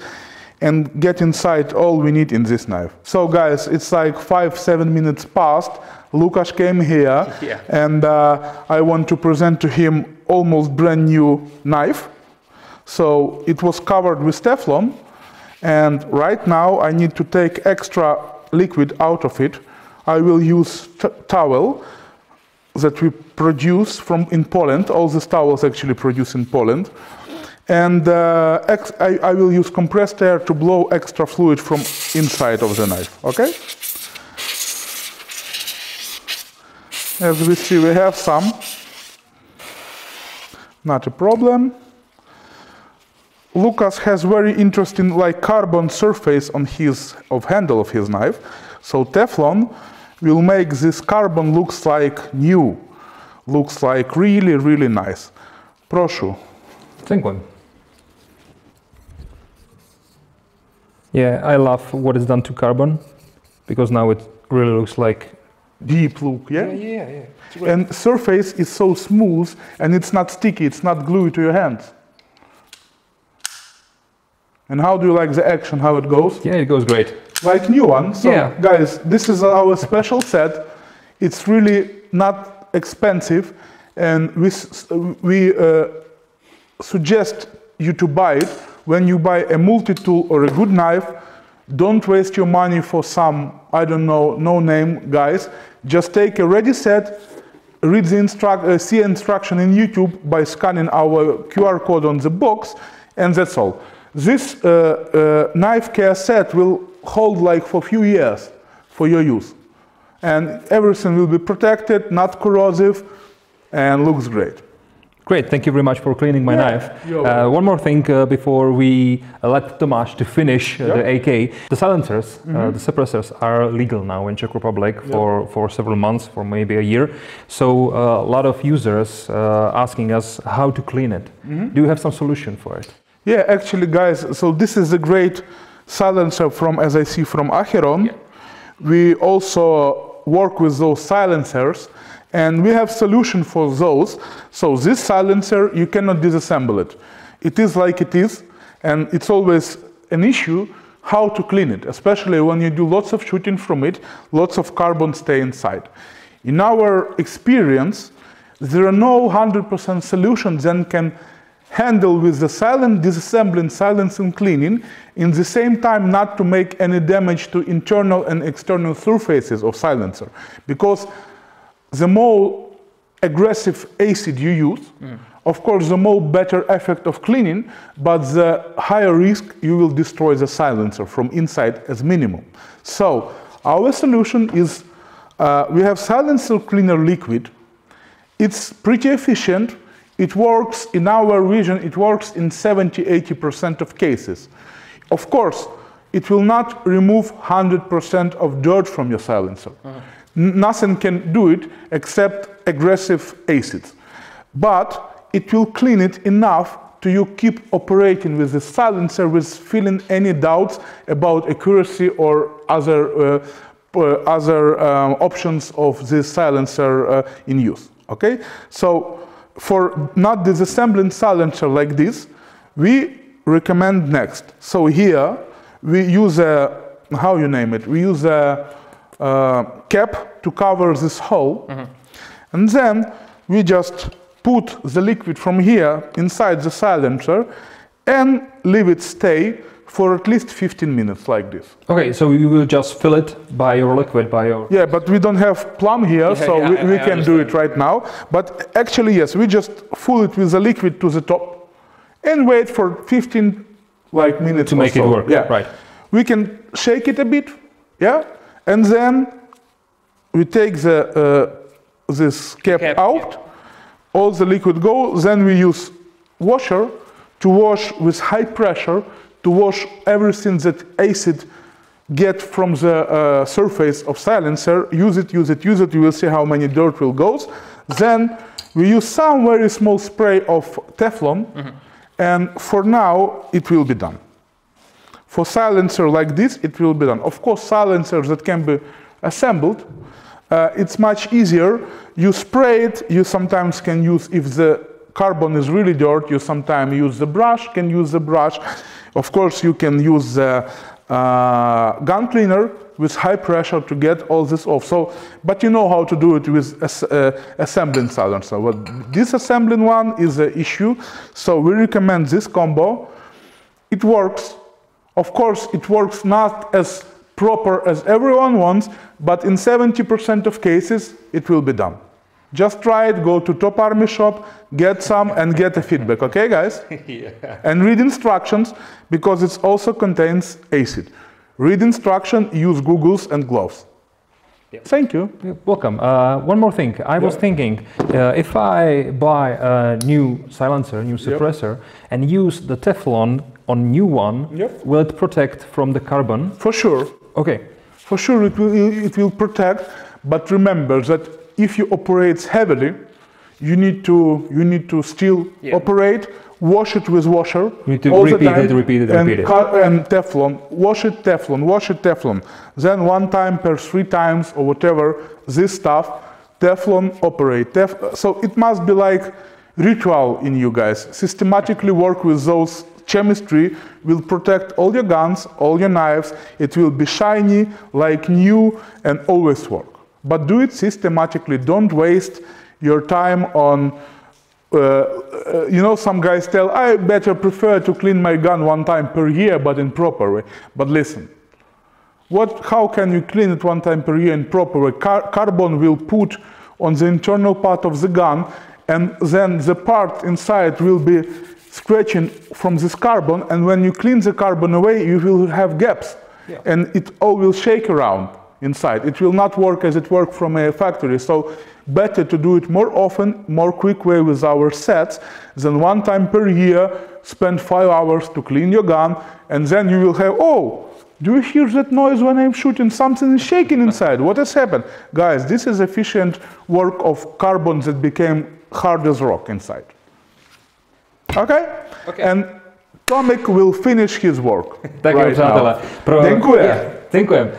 and get inside all we need in this knife. So guys, it's like 5-7 minutes past. Lukasz came here, and I want to present to him almost brand new knife. So it was covered with Teflon, and right now I need to take extra liquid out of it. I will use towel that we produce in Poland. All these towels actually produce in Poland. And I will use compressed air to blow extra fluid from inside of the knife, okay? As we see, we have some. Not a problem. Lukasz has very interesting carbon surface on handle of his knife. So Teflon will make this carbon looks like new. Looks like really, really nice. Proszę. Dziękuję. Yeah, I love what is done to carbon, because now it really looks like deep look, yeah? Yeah. And surface is so smooth and it's not sticky, it's not gluey to your hands. And how do you like the action, how it goes? Yeah, it goes great. Like new one. So yeah. Guys, this is our special set. It's really not expensive, and we suggest you to buy it. When you buy a multi-tool or a good knife, don't waste your money for some, I don't know, no-name guys. Just take a ready set, read the see instruction in YouTube by scanning our QR code on the box, and that's all. This knife cassette will hold like for a few years for your use. And everything will be protected, not corrosive, and looks great. Great, thank you very much for cleaning my knife. One more thing before we let Tomáš to finish the AK. The silencers, the suppressors are legal now in Czech Republic for several months, for maybe a year. So a lot of users asking us how to clean it. Do you have some solution for it? Yeah, actually guys, so this is a great silencer from, as I see, from Acheron. We also work with those silencers. And we have solution for those. So this silencer, you cannot disassemble it. It is like it is, and it's always an issue how to clean it, especially when you do lots of shooting from it, lots of carbon stay inside. In our experience, there are no 100% solutions that can handle with the silent disassembling, silencing, cleaning, in the same time not to make any damage to internal and external surfaces of silencer. Because the more aggressive acid you use, of course, the more better effect of cleaning, but the higher risk you will destroy the silencer from inside as minimum. So our solution is we have silencer cleaner liquid. It's pretty efficient. It works in our region, it works in 70–80% of cases. Of course, it will not remove 100% of dirt from your silencer. Nothing can do it except aggressive acids. But it will clean it enough to you keep operating with the silencer with feeling any doubts about accuracy or other options of this silencer in use. Okay? So for not disassembling silencer like this, we recommend next. So here we use a, how you name it? We use a cap to cover this hole, and then we just put the liquid from here inside the silencer and leave it stay for at least 15 minutes like this. Okay, so you will just fill it by your liquid, by your... Yeah, but we don't have plumb here, so we can do it right now. But actually, yes, we just fill it with the liquid to the top and wait for 15 minutes to make it work. Yeah, right. We can shake it a bit, yeah, and then we take the this cap out, all the liquid goes, then we use washer to wash with high pressure to wash everything that acid get from the surface of silencer. Use it, use it, use it, you will see how many dirt will go. Then we use some very small spray of Teflon, and for now it will be done. For silencer like this, it will be done. Of course, silencers that can be assembled, it's much easier. You spray it, you sometimes can use, if the carbon is really dirt, you sometimes use the brush, can use the brush. Of course, you can use the gun cleaner with high pressure to get all this off. So, but you know how to do it with assembling silencer. But disassembling one is an issue, so we recommend this combo. It works. Of course, it works not as proper as everyone wants, but in 70% of cases, it will be done. Just try it, go to Top Army shop, get some, and get a feedback, okay, guys? And read instructions, because it also contains acid. Read instruction, use goggles and gloves. Thank you. You're welcome. One more thing. I was thinking, if I buy a new silencer, a new suppressor, and use the Teflon on new one, will it protect from the carbon? For sure. Okay. For sure it will protect, but remember that if you operate heavily, you need to still operate, wash it with washer. You need to repeat it. And Teflon, wash it Teflon. Then 1 time per 3 times or whatever, this stuff, Teflon operate. So it must be like ritual in you guys. Systematically work with those chemistry will protect all your guns, all your knives. It will be shiny, like new, and always work. But do it systematically. Don't waste your time on, you know, some guys tell, I better prefer to clean my gun 1 time per year, but in proper way. But listen, how can you clean it 1 time per year in proper way? Carbon will put on the internal part of the gun, and then the part inside will be scratching from this carbon, and when you clean the carbon away, you will have gaps, and it all will shake around inside. It will not work as it works from a factory. So better to do it more often, more quick way with our sets than one time per year, spend 5 hours to clean your gun, and then you will have, oh, do you hear that noise when I'm shooting? Something is shaking inside. What has happened? Guys, this is efficient work of carbon that became hard as rock inside. Okay? And Tomek will finish his work. Tak right jo, přátelé. Děkujem.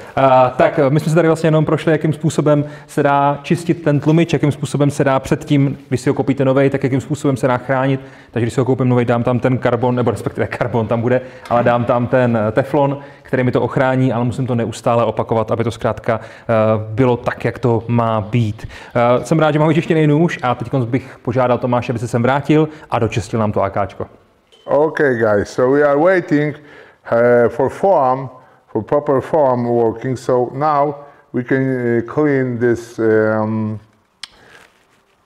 Tak my jsme se tady vlastně jenom prošli, jakým způsobem se dá čistit ten tlumič, jakým způsobem se dá předtím, když si ho koupíte novej, tak jakým způsobem se dá chránit. Takže když si ho koupím novej, dám tam ten karbon, nebo respektive karbon tam bude, ale dám tam ten teflon, který mi to ochrání, ale musím to neustále opakovat, aby to zkrátka bylo tak, jak to má být. Jsem rád, že mám vyčištěný nůž a teď bych požádal Tomáše, aby se sem vrátil a dočistil nám to AKčko. Okay, guys, so we are waiting for proper foam working. So now we can clean this.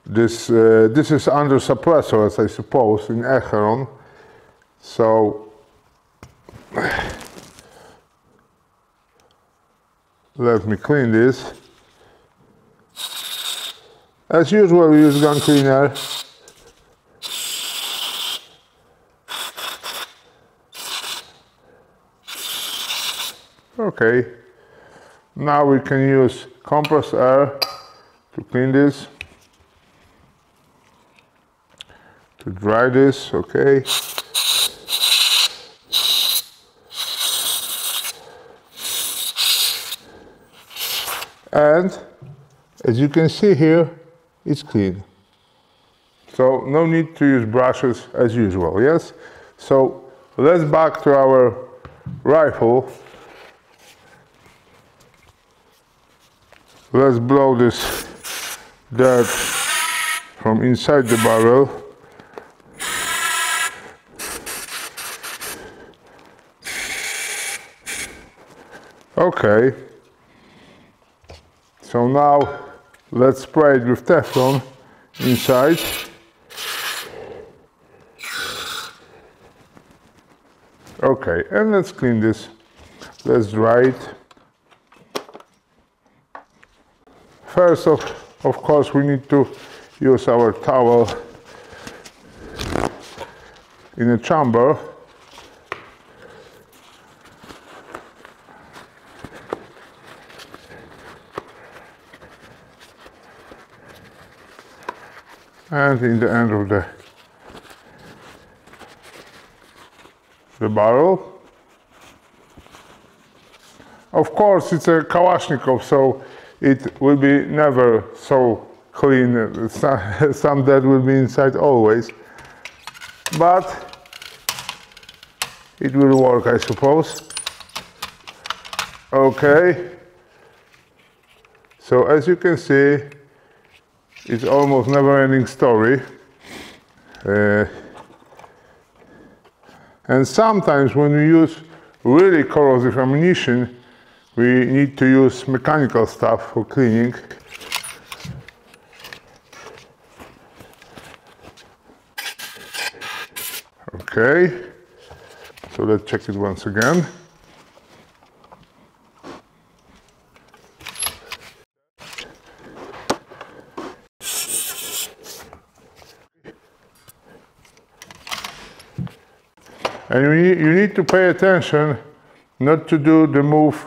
This is under suppressor, as I suppose, in Echeron. So let me clean this. As usual, we use gun cleaner. Okay, now we can use compressed air to clean this, to dry this, okay. And as you can see here, it's clean. So no need to use brushes as usual, yes? So let's back to our rifle. Let's blow this dirt from inside the barrel. Okay. So now let's spray it with Teflon inside. Okay, and let's clean this. Let's dry it. First, of course, we need to use our towel in a chamber. And in the end of the barrel. Of course, it's a Kalashnikov, so it will be never so clean. Some dirt will be inside always, but it will work, I suppose. Okay, so as you can see, it's almost never-ending story. And sometimes when we use really corrosive ammunition, we need to use mechanical stuff for cleaning. Okay, so let's check it once again. And you need to pay attention not to do the move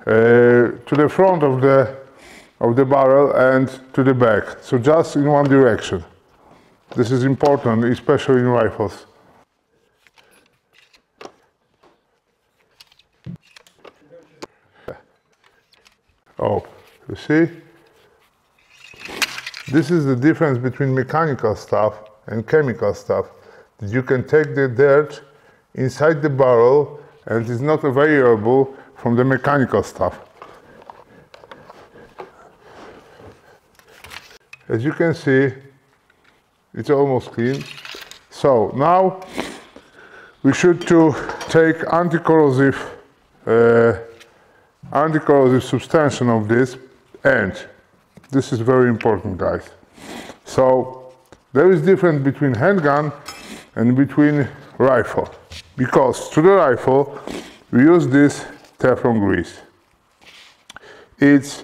to the front of the barrel and to the back, so just in one direction. This is important, especially in rifles. Oh, you see? This is the difference between mechanical stuff and chemical stuff. You can take the dirt inside the barrel and it's not available from the mechanical stuff. As you can see, it's almost clean. So now we should take anti-corrosive substance of this, and this is very important, guys. So there is difference between handgun and between rifle, because to the rifle we use this Teflon grease. It's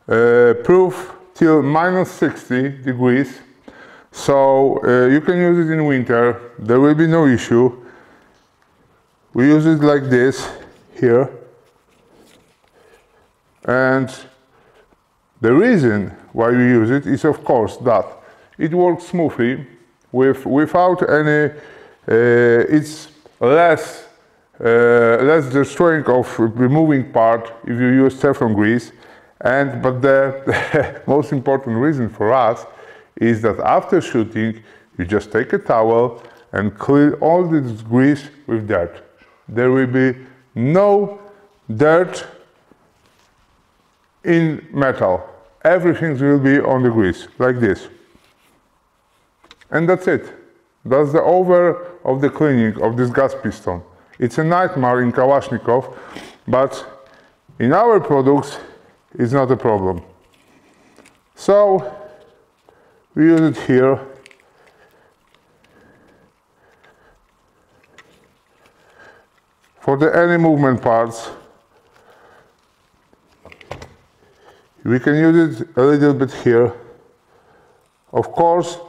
proof till -60 degrees, so you can use it in winter, there will be no issue. We use it like this here, and the reason why we use it is of course that it works smoothly without any, it's less destroying of the moving part if you use Teflon grease. But the most important reason for us is that after shooting you just take a towel and clean all this grease with dirt. There will be no dirt in metal. Everything will be on the grease, like this. And that's it. That's the over of the cleaning of this gas piston. It's a nightmare in Kalashnikov, but in our products it's not a problem. So we use it here. For the any movement parts, we can use it a little bit here. Of course,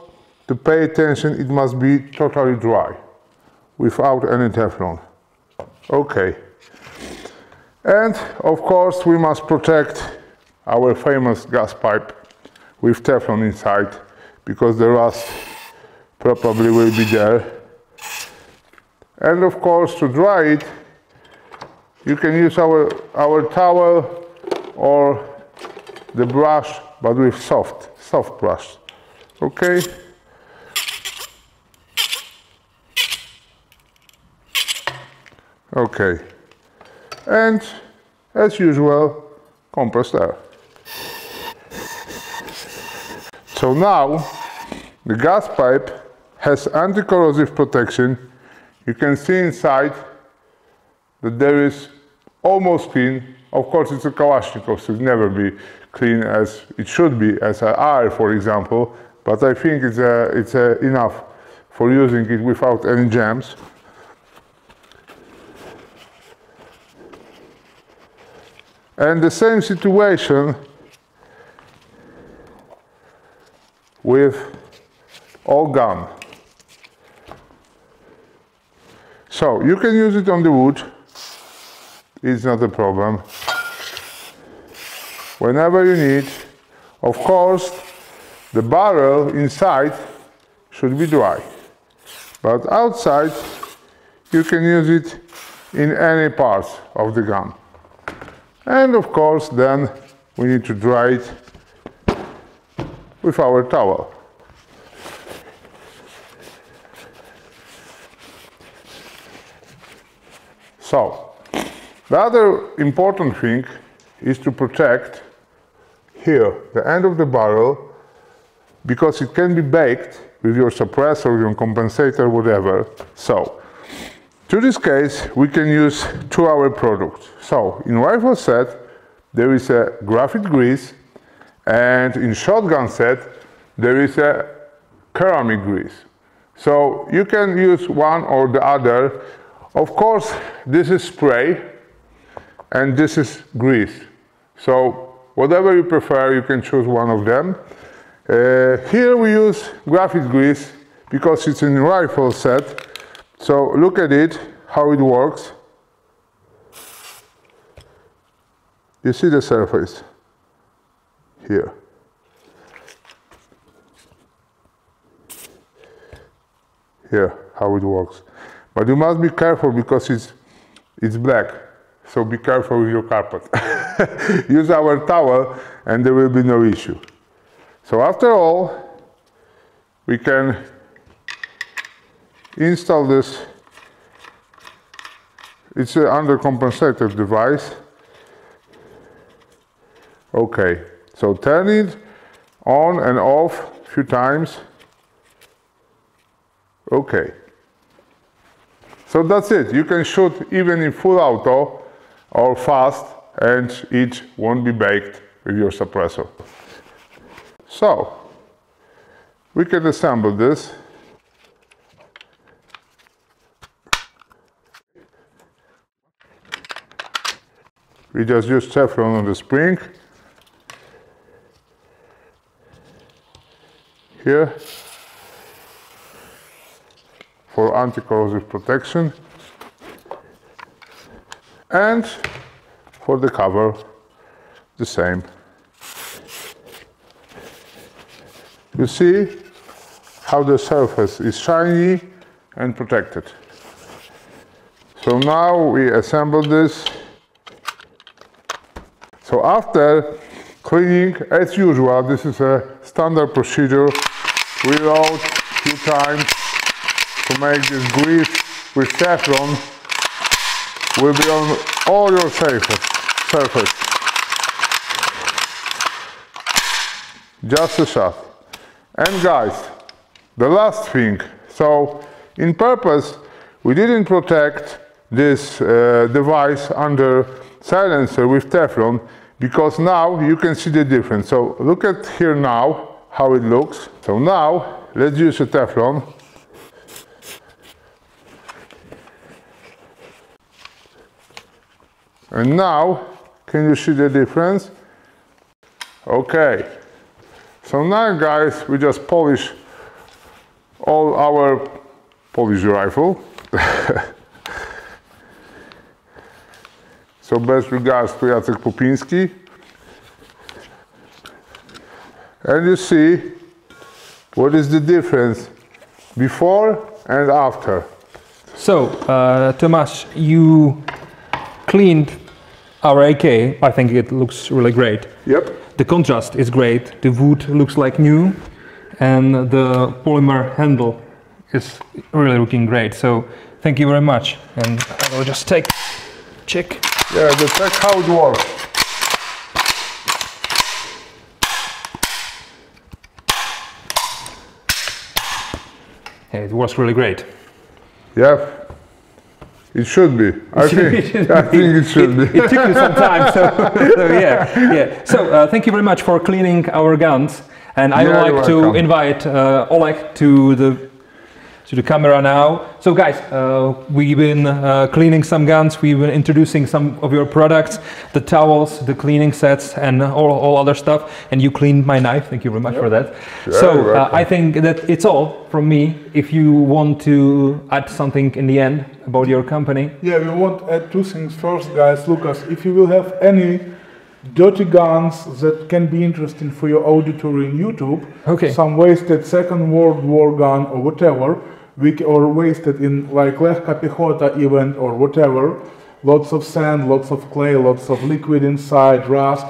to pay attention, it must be totally dry, without any Teflon. Okay. And of course, we must protect our famous gas pipe with Teflon inside, because the rust probably will be there. And of course, to dry it, you can use our towel or the brush, but with soft brush. Okay. Okay. And as usual, compressed air. So now the gas pipe has anti-corrosive protection. You can see inside that there is almost clean. Of course, it's a Kalashnikov, so it never be clean as it should be, as an R, for example. But I think it's enough for using it without any jams. And the same situation with all gun. So you can use it on the wood, it's not a problem. Whenever you need. Of course, the barrel inside should be dry, but outside you can use it in any parts of the gun. And of course, then we need to dry it with our towel. So, the other important thing is to protect here the end of the barrel, because it can be baked with your suppressor, your compensator, whatever. So, to this case, we can use our products. So, in rifle set, there is a graphite grease, and in shotgun set, there is a ceramic grease. So, you can use one or the other. Of course, this is spray, and this is grease. So, whatever you prefer, you can choose one of them. Here we use graphite grease because it's in rifle set. So look at it, how it works. You see the surface here. Here, how it works. But you must be careful because it's black. So be careful with your carpet. Use our towel and there will be no issue. So after all, we can install this. It's an undercompensated device. Okay, so turn it on and off a few times. Okay. So that's it. You can shoot even in full auto or fast, and it won't be baked with your suppressor. So we can assemble this. we just use Teflon on the spring. Here, for anti-corrosive protection. And for the cover, the same. You see how the surface is shiny and protected. So now we assemble this. So after cleaning, as usual, this is a standard procedure. We load a few times to make this grease with Teflon will be on all your surface. Just a shot. And guys, the last thing. So in purpose, we didn't protect this device under silencer with Teflon, because now you can see the difference. So look at here now how it looks. So now let's use a Teflon. And now can you see the difference? Okay. So now guys, we just polish all our polish rifle. So best regards to Jacek Popiński. And you see what is the difference before and after. So, Tomasz, you cleaned our AK. I think it looks really great. Yep. The contrast is great. The wood looks like new, and the polymer handle is really looking great. So, thank you very much. And I will just check. Yeah, check how it works. Yeah, it works really great. Yeah, it should be. I think it should be. It took you some time, so yeah. So thank you very much for cleaning our guns, and I would like to invite Oleg to the camera now. So guys, we've been cleaning some guns, we've been introducing some of your products, the towels, the cleaning sets, and all other stuff, and you cleaned my knife. Thank you very much for that. Sure, so I think that it's all from me. If you want to add something in the end about your company. Yeah, we want to add two things. First, guys, Lucas, if you will have any dirty guns that can be interesting for your auditory in YouTube, some wasted Second World War gun or whatever, or wasted in like Lechka Piechota event or whatever, lots of sand, lots of clay, lots of liquid inside, rust,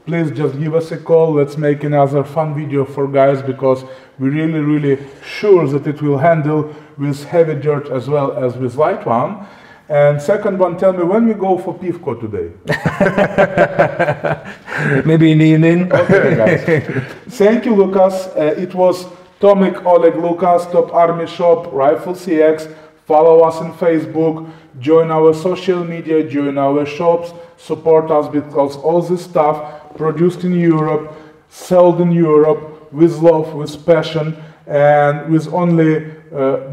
please just give us a call. Let's make another fun video for guys, because we're really sure that it will handle with heavy dirt as well as with light one. And second one, tell me when we go for Pivko today. Maybe in the evening. Okay, guys. Thank you, Lucas. It was Tomek, Oleg, Lucas, Top Army Shop, RifleCX. Follow us on Facebook, join our social media, join our shops, support us, because all this stuff produced in Europe, sold in Europe with love, with passion, and with only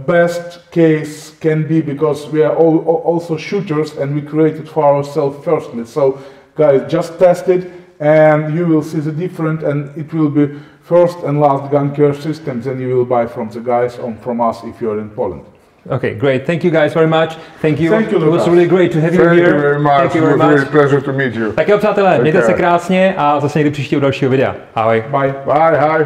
best case can be, because we are also shooters and we created for ourselves firstly. So guys, just test it and you will see the difference, and it will be first and last gun care systems, and you will buy from the guys or from us if you're in Poland. Okay, great. Thank you guys very much. Thank you. Thank you, It was really great to have you here. Thank you very much. Thank you very much. It was really pleasure to meet you. Tak jo, přátelé, mějte se krásně a zase někdy příštího dalšího videa. Ahoj. Bye. Bye, hi.